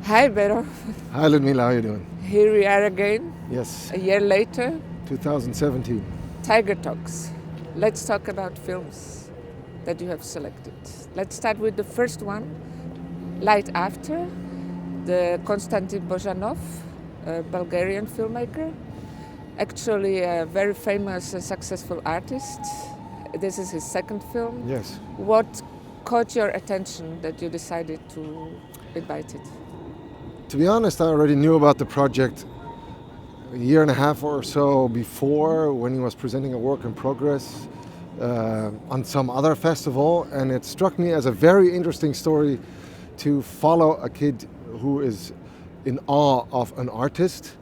Hi, Vero. Hi, Ludmila, how are you doing? Here we are again. Yes. A year later. 2017. Tiger Talks. Let's talk about films that you have selected. Let's start with the first one, Light After, the Konstantin Bojanov, a Bulgarian filmmaker, actually a very famous and successful artist. This is his second film. Yes. What caught your attention that you decided to invite it? To be honest, I already knew about the project a year and a half or so before, when he was presenting a work in progress on some other festival, and it struck me as a very interesting story to follow a kid who is in awe of an artist,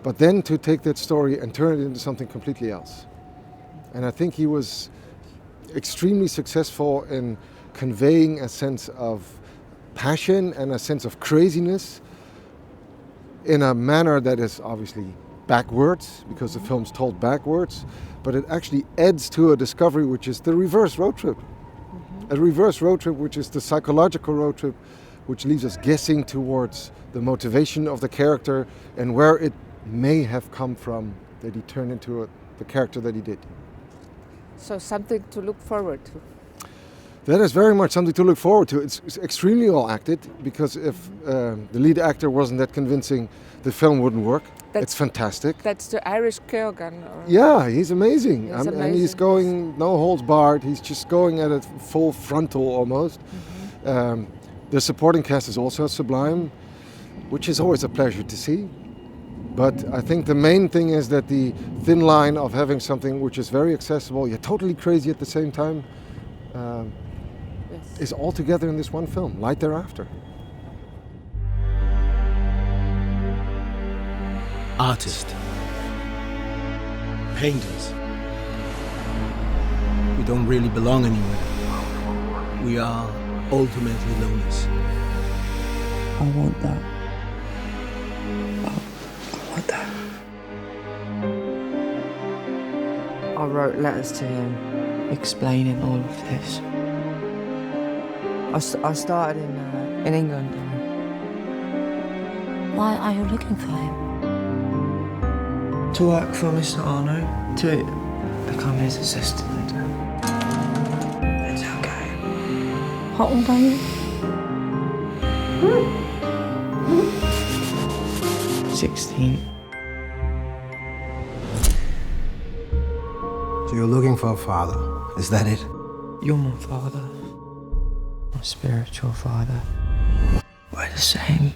but then to take that story and turn it into something completely else. And I think he was extremely successful in conveying a sense of passion and a sense of craziness in a manner that is obviously backwards, because the film's told backwards, but it actually adds to a discovery which is the reverse road trip. A reverse road trip, which is the psychological road trip, which leaves us guessing towards the motivation of the character and where it may have come from that he turned into the character that he did. So something to look forward to. That is very much something to look forward to. It's extremely well acted, because if the lead actor wasn't that convincing, the film wouldn't work. It's fantastic. That's the Irish Keoghan. Yeah, he's amazing. He's amazing. And he's going no holds barred. He's just going at it full frontal almost. The supporting cast is also sublime, which is always a pleasure to see. But I think the main thing is that the thin line of having something which is very accessible, yet totally crazy at the same time, is all together in this one film, Light Thereafter. Artists, painters, we don't really belong anywhere. We are ultimately loners. I want that. I want that. I wrote letters to him explaining all of this. I started in England. Why are you looking for him? To work for Mr. Arno, to become his assistant. It's okay. How old are you? 16. So you're looking for a father, is that it? You're my father. My spiritual father. We're the same.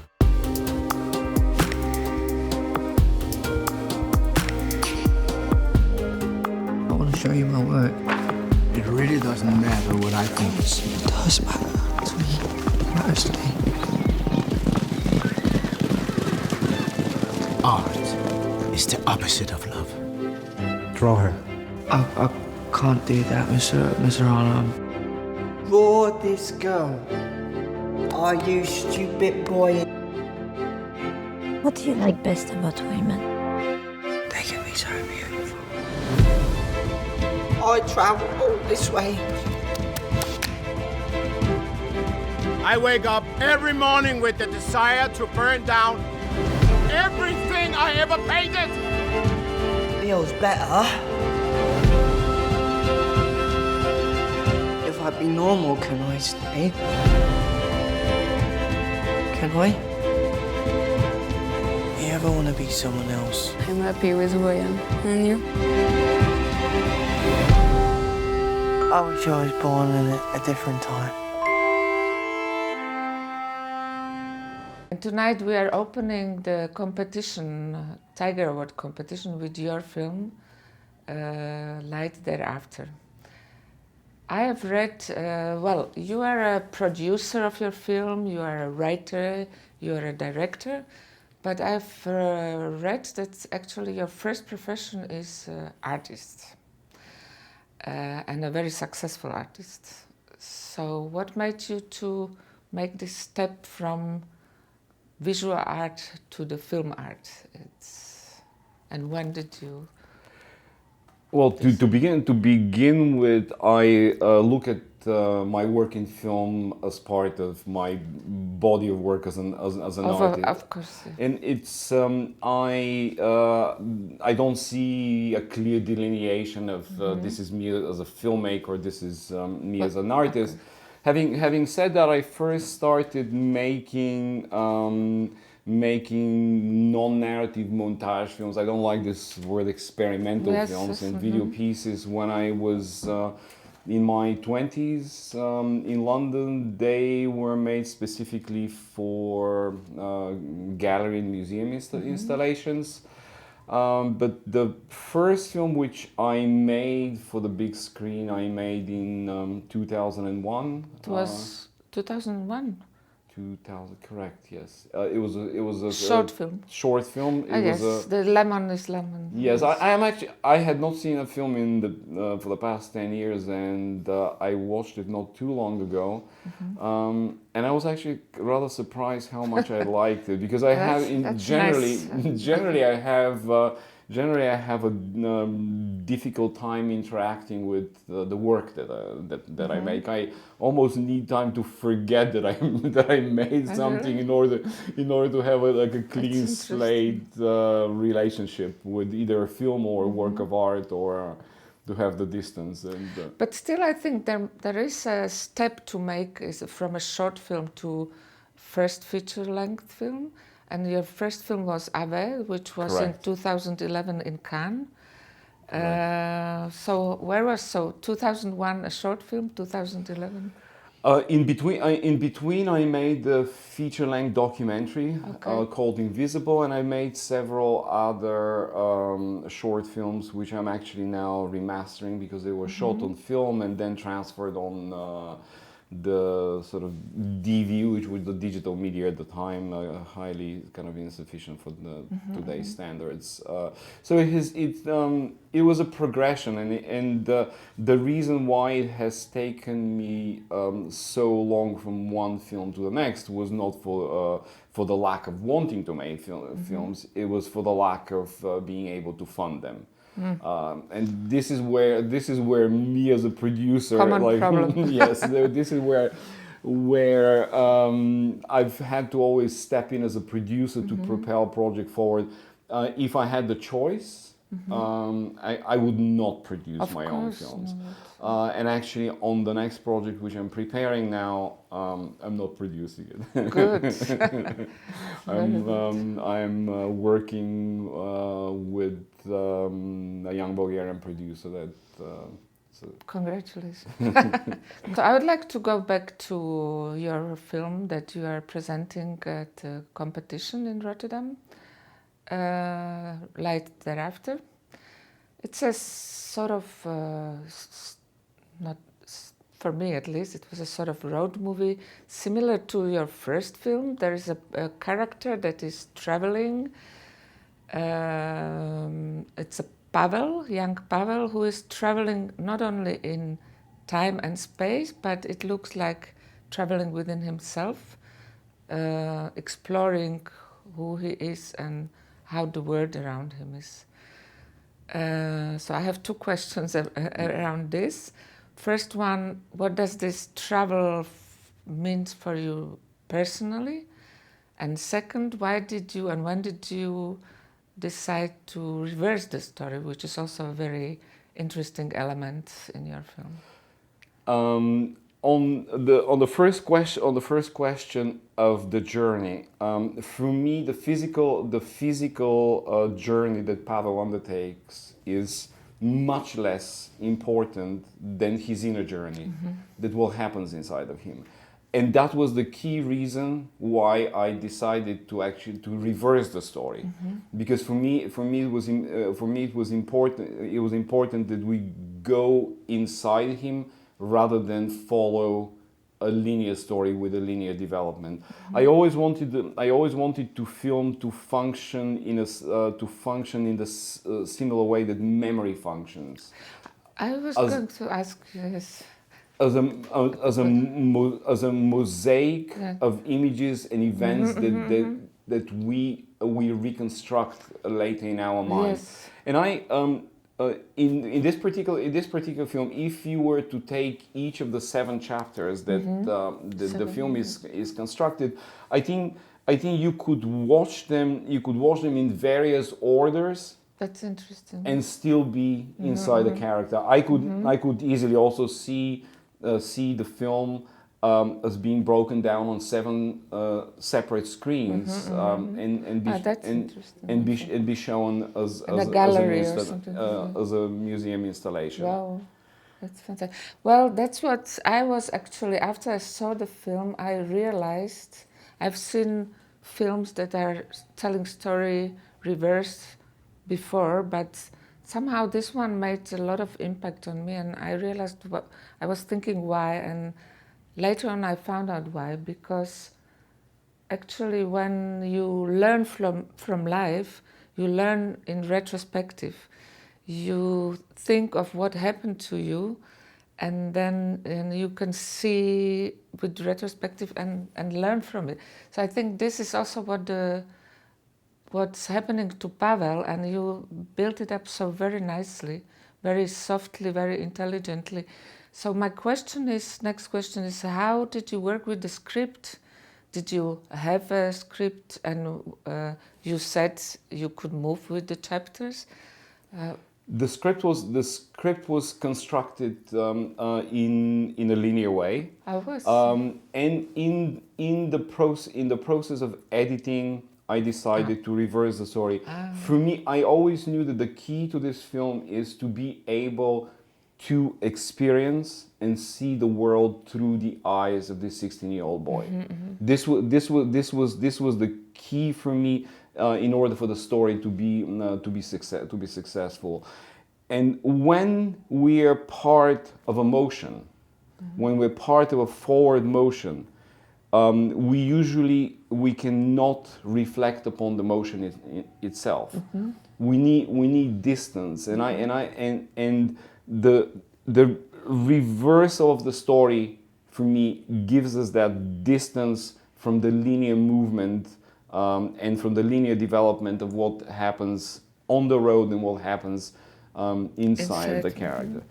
I want to show you my work. It really doesn't matter what I think. It does matter to me. It matters to me. Art is the opposite of love. Draw her. I can't do that, Mr. Arno. Draw this girl. Are you stupid boy? What do you like best about women? They can be so beautiful. I travel all this way. I wake up every morning with the desire to burn down everything I ever painted. Feels better. If I be normal, can I stay? Can I? You ever want to be someone else? I'm happy with who I am. And you? I wish I was born in a different time. And tonight we are opening the competition, Tiger Award competition, with your film, Light Thereafter. I have read, well, you are a producer of your film, you are a writer, you are a director, but I've read that actually your first profession is artist, and a very successful artist. So what made you to make this step from visual art to the film art? And when did you? Well, to begin with, I look at my work in film as part of my body of work as an artist. Of course. Yeah. And it's I don't see a clear delineation of this is me as a filmmaker, this is me as an artist. Okay. Having said that, I first started making non-narrative montage films. I don't like this word, experimental films and video pieces. When I was in my 20s in London, they were made specifically for gallery and museum installations. But the first film which I made for the big screen, I made in 2001. It was 2001. 2000, correct? Yes, it was a short film. Short film. Yes, the lemon is lemon. Yes, I had not seen a film in the for the past 10 years, and I watched it not too long ago, and I was actually rather surprised how much I liked it, because I generally I have a difficult time interacting with the work that I make. I almost need time to forget that I made something in order to have a clean slate relationship with either a film or a work of art, or to have the distance. And but still, I think there is a step to make, is from a short film to first feature-length film. And your first film was Ave, which was Correct. in 2011 in Cannes. So 2001 a short film, 2011? In between, I made a feature-length documentary called Invisible, and I made several other short films, which I'm actually now remastering, because they were shot on film and then transferred on the sort of DV, which was the digital media at the time, highly kind of insufficient for the today's standards. So it was a progression, and the reason why it has taken me so long from one film to the next was not for the lack of wanting to make films. It was for the lack of being able to fund them. And this is where me as a producer, common problem. Yes, this is where I've had to always step in as a producer to propel project forward. If I had the choice, I would not produce my own films. And actually, on the next project which I'm preparing now, I'm not producing it. Good. I'm working with a young Bulgarian producer that. Congratulations. So I would like to go back to your film that you are presenting at a competition in Rotterdam, Light Thereafter. It's a sort of, not for me at least, it was a sort of road movie similar to your first film. There is a character that is traveling. It's a young Pavel, who is traveling not only in time and space, but it looks like traveling within himself, exploring who he is and how the world around him is. So I have two questions around this. First one, what does this travel mean for you personally? And second, why did you and when did you decide to reverse the story, which is also a very interesting element in your film? On the first question of the journey, for me, the physical journey that Pavel undertakes is much less important than his inner journey, that what happens inside of him. And that was the key reason why I decided to reverse the story, because for me it was important that we go inside him rather than follow a linear story with a linear development. I always wanted to film to function in the similar way that memory functions. I was going to ask you this. As a mosaic of images and events that we reconstruct later in our mind. Yes. And in this particular film, if you were to take each of the 7 chapters that the film is constructed, I think you could watch them. You could watch them in various orders. That's interesting. And still be inside the character. I could easily also see the film as being broken down on 7 separate screens, and be shown as a gallery or something. As a museum installation. Wow, that's fantastic. Well, that's what I was actually, after I saw the film, I realized I've seen films that are telling story reversed before, but somehow this one made a lot of impact on me, and I realized I was thinking why, and later on I found out why, because actually when you learn from life, you learn in retrospective. You think of what happened to you, and then you can see with retrospective and learn from it. So I think this is also what's happening to Pavel, and you built it up so very nicely, very softly, very intelligently. So my next question is, how did you work with the script? Did you have a script, and you said you could move with the chapters? The script was constructed in a linear way. And in the process of editing, I decided to reverse the story. For me, I always knew that the key to this film is to be able to experience and see the world through the eyes of this 16-year-old boy. This was the key for me in order for the story to be successful. And when we are part of a motion, when we're part of a forward motion, we cannot reflect upon the motion itself. We need distance, and the reversal of the story for me gives us that distance from the linear movement and from the linear development of what happens on the road and what happens inside the character.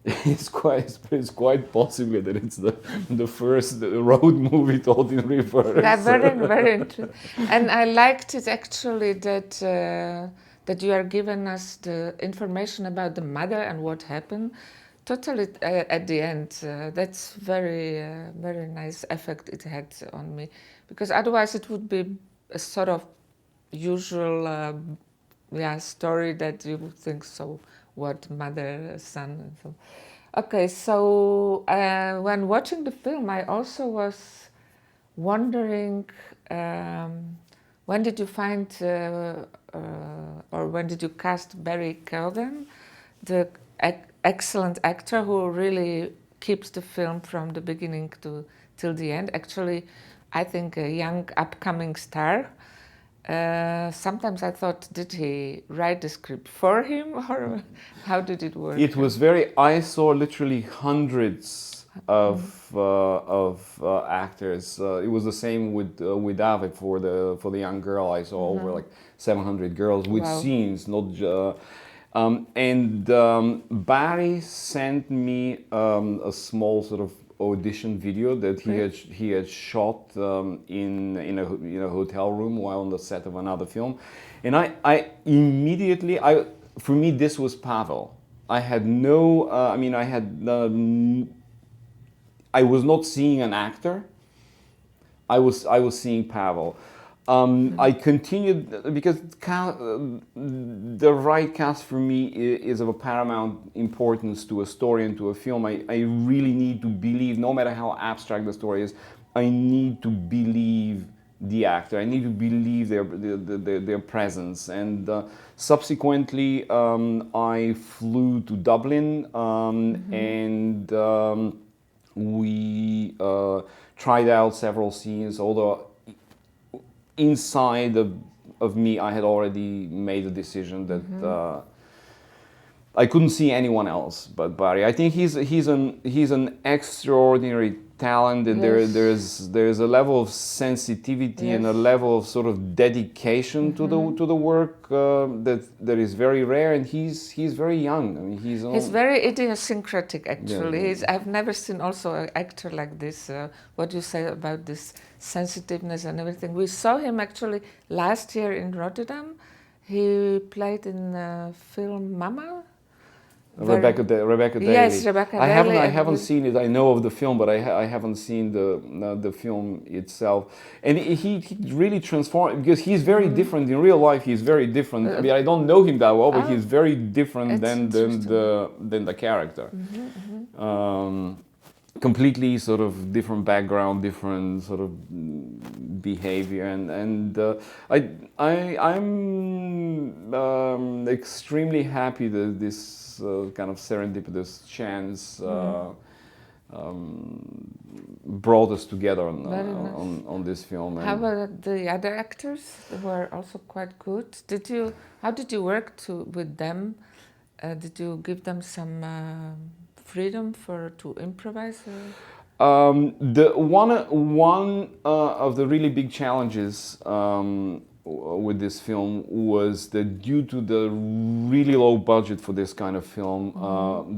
It's quite possible that it's the first road movie told in reverse. Yeah, very interesting. And I liked it actually that you are giving us the information about the mother and what happened totally at the end. That's very nice effect it had on me, because otherwise it would be a sort of usual story that you would think, so what, mother, son, and so. Okay, so when watching the film, I also was wondering, when did you find, or when did you cast Barry Keoghan, the excellent actor who really keeps the film from the beginning till the end? Actually, I think a young upcoming star. Sometimes I thought, did he write the script for him, or how did it work? It was I saw literally hundreds of actors. It was the same with Ave for the young girl. I saw over like 700 girls with scenes, not Barry sent me a small sort of audition video that he had shot in a hotel room while on the set of another film, and I immediately, for me this was Pavel. I had no I was not seeing an actor. I was seeing Pavel. I continued because the right cast for me is of a paramount importance to a story and to a film. I really need to believe, no matter how abstract the story is, I need to believe the actor. I need to believe their presence. And subsequently, I flew to Dublin and we tried out several scenes, although inside of me, I had already made a decision that I couldn't see anyone else but Barry. I think he's an extraordinary talent, and Yes. there's a level of sensitivity and a Yes. level of sort of dedication to the work that is very rare. And he's very young. I mean, He's very idiosyncratic, actually. Yeah. I've never seen also an actor like this. What you say about this sensitiveness and everything. We saw him actually last year in Rotterdam. He played in the film Mama. Rebecca Daly. Yes, Rebecca Daly. I haven't seen it. I know of the film, but I haven't seen the film itself. And he really transformed, because he's very different in real life. He's very different. I mean, I don't know him that well, but he's very different than the character. Completely sort of different background, different sort of behavior, and I'm extremely happy that this kind of serendipitous chance brought us together on this film. How about the other actors? They were also quite good. How did you work with them? Did you give them some freedom to improvise? The one of the really big challenges with this film was that due to the really low budget for this kind of film,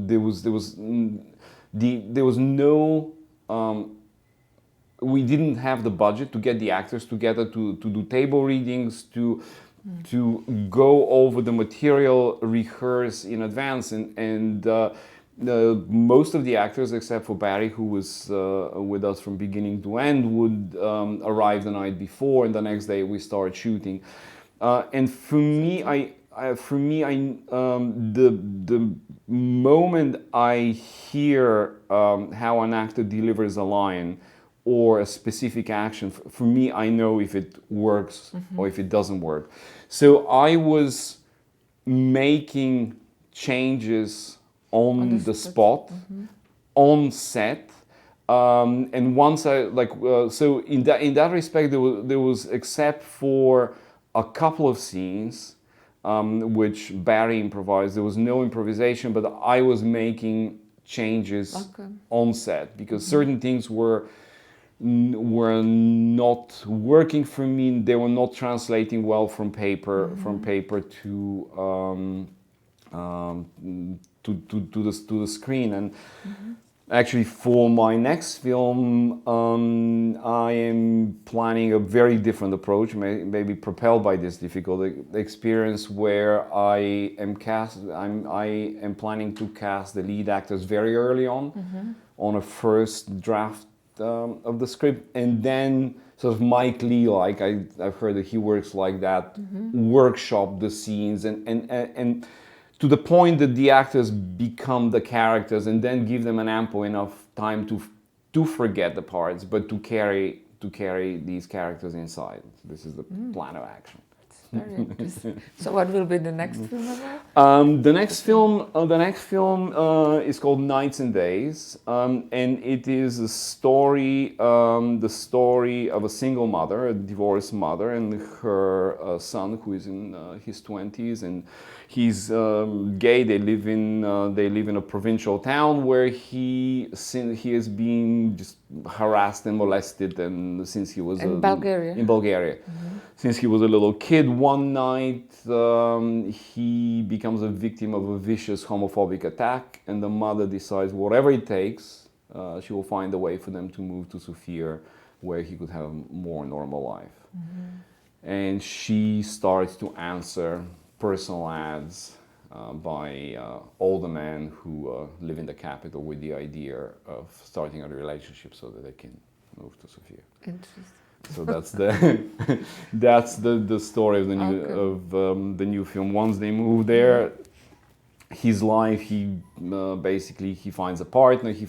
there was no. We didn't have the budget to get the actors together to do table readings, to go over the material, rehearse in advance, and most of the actors, except for Barry, who was with us from beginning to end, would arrive the night before, and the next day we start shooting. And for me, the moment I hear how an actor delivers a line or a specific action, for me, I know if it works or if it doesn't work. So I was making changes on the spot, on set, and once I so in that respect, there was except for a couple of scenes which Barry improvised. There was no improvisation, but I was making changes on set because certain things were not working for me. They were not translating well from paper to the screen. And actually, for my next film, I am planning a very different approach, maybe propelled by this difficult experience, where I am planning to cast the lead actors very early on a first draft of the script, and then sort of Mike Lee, like I've heard that he works like that, workshop the scenes and to the point that the actors become the characters, and then give them an ample enough time to forget the parts, but to carry these characters inside. This is the plan of action. Very interesting. So, what will be the next film about? The next film is called Nights and Days, and it is a story, the story of a single mother, a divorced mother, and her son, who is in his 20s, and he's gay. They live in a provincial town where he has been just harassed and molested, and since he was in Bulgaria. Since he was a little kid, one night he becomes a victim of a vicious homophobic attack, and the mother decides whatever it takes, she will find a way for them to move to Sofia, where he could have a more normal life. And she starts to answer personal ads by older men who live in the capital with the idea of starting a relationship so that they can move to Sofia. Interesting. So that's the story of the new film. Once they move there, his life, he basically finds a partner. He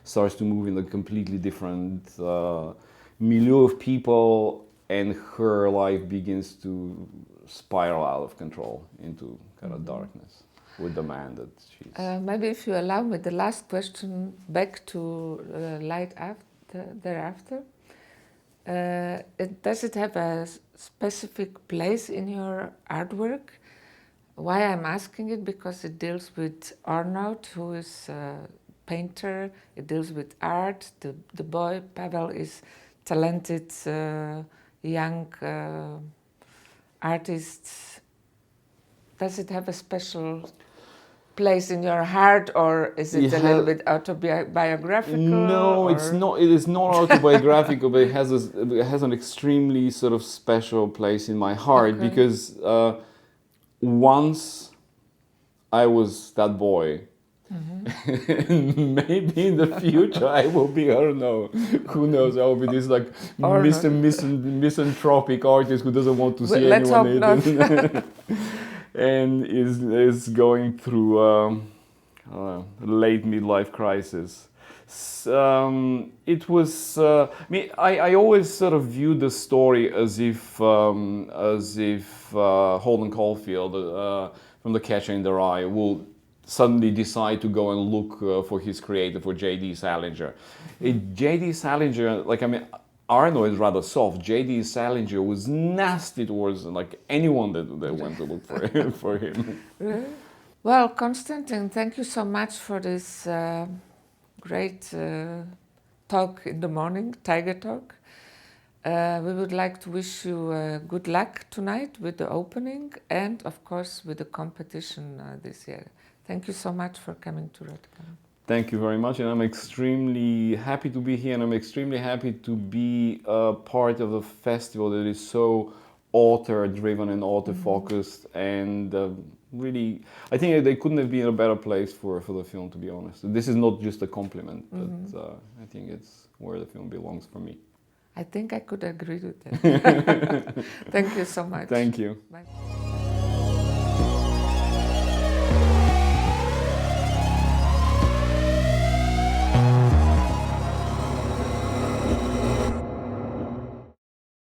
starts to move in a completely different milieu of people, and her life begins to spiral out of control into kind of darkness with the man that she's. Maybe if you allow me, the last question back to Light Thereafter. Does it have a specific place in your artwork? Why I'm asking it, because it deals with Arnold, who is painter. It deals with art. The boy Pavel is talented young artist. Does it have a special place in your heart, or is it a little bit autobiographical? No, it's not. It is not autobiographical, but it has an extremely sort of special place in my heart because once I was that boy. Maybe in the future I will be, I don't know, who knows, I will be this like misanthropic artist who doesn't want to see anyone eaten and is going through late midlife crisis. It was, I always sort of viewed the story as if Holden Caulfield from The Catcher in the Rye will suddenly decide to go and look for his creator, for J.D. Salinger. J.D. Salinger, Arno is rather soft. J.D. Salinger was nasty towards anyone that went to look for him. Well, Konstantin, thank you so much for this great talk in the morning, Tiger Talk. We would like to wish you good luck tonight with the opening and, of course, with the competition this year. Thank you so much for coming to Rotterdam. Thank you very much, and I'm extremely happy to be here, and I'm extremely happy to be a part of a festival that is so author-driven and author-focused, and really, I think they couldn't have been a better place for the film, to be honest. This is not just a compliment, but I think it's where the film belongs for me. I think I could agree with that. Thank you so much. Thank you. Bye.